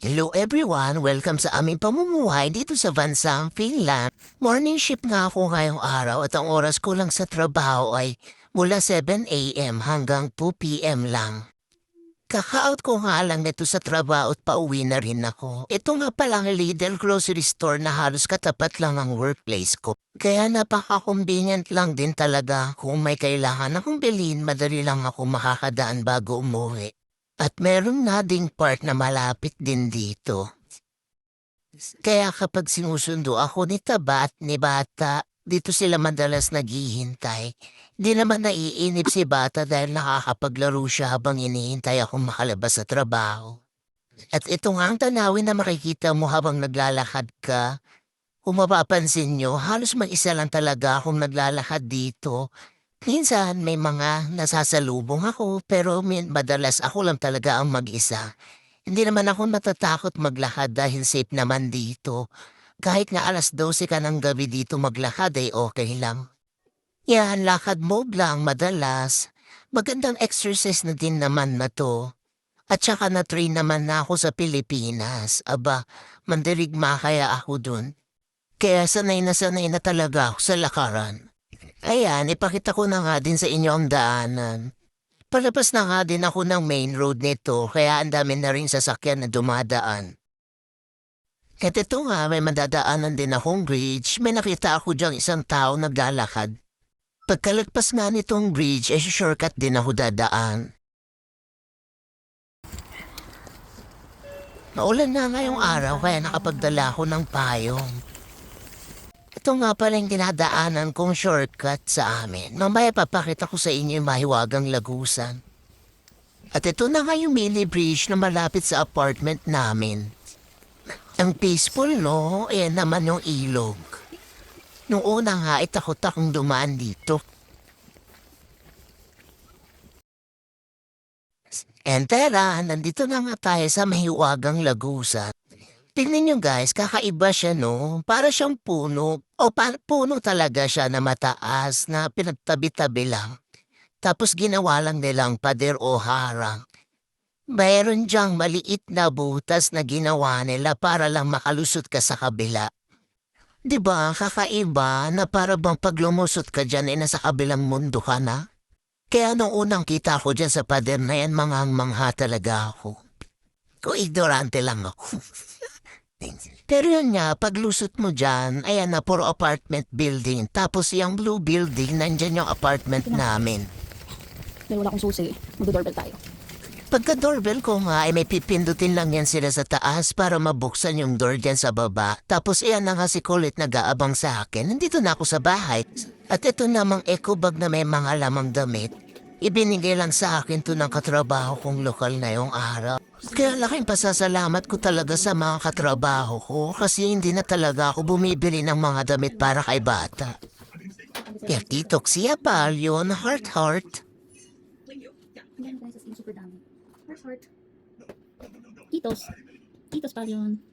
Hello everyone! Welcome sa aming pamumuhay dito sa bansang Finland. Morning shift nga ako ngayong araw at ang oras ko lang sa trabaho ay mula 7 a.m. hanggang 2 p.m. lang. Kaka-out ko nga lang nito sa trabaho at pauwi na rin ako. Ito nga palang Lidl grocery store na halos katapat lang ang workplace ko. Kaya napaka-convenient lang din talaga kung may kailangan akong bilhin, madali lang ako makakadaan bago umuwi. At meron na ding part na malapit din dito. Kaya kapag sinusundo ako ni Taba at ni Bata, dito sila madalas naghihintay. Di naman naiinip si Bata dahil nakakapaglaro siya habang inihintay akong makalabas sa trabaho. At ito nga ang tanawin na makikita mo habang naglalakad ka. Kung mapapansin nyo, halos mag-isa lang talaga akong naglalakad dito. Minsan may mga nasasalubong ako pero madalas ako lang talaga ang mag-isa. Hindi naman ako natatakot maglakad dahil safe naman dito. Kahit nga 12:00 ka ng gabi dito maglakad ay okay lang. Yan, lakad mo lang madalas. Magandang exercise na din naman na to. At saka na-train naman na ako sa Pilipinas. Aba, mandirigma kaya ako dun. Kaya sanay na talaga ako sa lakaran. Ayan, ipakita ko na nga din sa inyo ang daanan. Palabas na nga din ako ng main road nito kaya ang dami na rin sasakyan na dumadaan. At ito nga, may madadaanan din akong bridge. May nakita ako diyang isang tao naglalakad. Pagkalagpas nga nitong bridge, ay shortcut din ako dadaan. Maulan na ngayong araw kaya nakapagdala ako ng payong. Ito nga pala yung dinadaanan kong shortcut sa amin. Mamaya papakita ko sa inyo yung mahiwagang lagusan. At ito na nga yung mini bridge na malapit sa apartment namin. Ang peaceful, no? Ayan naman yung ilog. Nung una nga, takot akong dumaan dito. And tara, nandito na nga tayo sa mahiwagang lagusan. Tingnan nyo guys, kakaiba siya no? Para siyang puno. Puno talaga siya na mataas na pinagtabi-tabi lang. Tapos ginawa lang nilang pader o harang. Mayroon diyang maliit na butas na ginawa nila para lang makalusot ka sa kabila. Diba, kakaiba na para bang pag lumusot ka dyan ay nasa kabilang mundo ka na? Kaya nung unang kita ko dyan sa pader na yan, mangha talaga ako. Kung ignorante lang ako. Pero yun nga, paglusot mo dyan, ayan na, puro apartment building. Tapos yung blue building, nandyan yung apartment namin. Dahil wala akong susi, mag-doorbell tayo. Pagka-doorbell ko nga, ay may pipindutin lang yan sila sa taas para mabuksan yung door dyan sa baba. Tapos iyan na nga si Kulit nag-aabang sa akin. Nandito na ako sa bahay. At ito namang eco bag na may mga lamang damit. Ibinigay lang sa akin to ng katrabaho kong lokal na yung araw. Kaya laking pasasalamat ko talaga sa mga katrabaho ko kasi hindi na talaga ako bumibili ng mga damit para kay Bata. Kaya titok siya pa yun, heart. Ayan guys, as in super dami. Heart. Titos pa yun.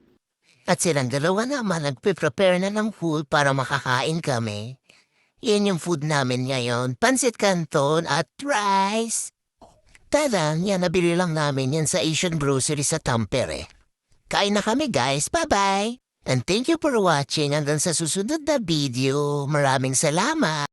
At silang dalawa naman nagpe-prepare na ng food para makakain kami. Yan yung food namin ngayon, pansit canton at rice. Tadang, yan nabili lang namin yan sa Asian Grocery sa Tampere. Kain na kami guys, bye-bye! And thank you for watching hanggang sa susunod na video. Maraming salamat!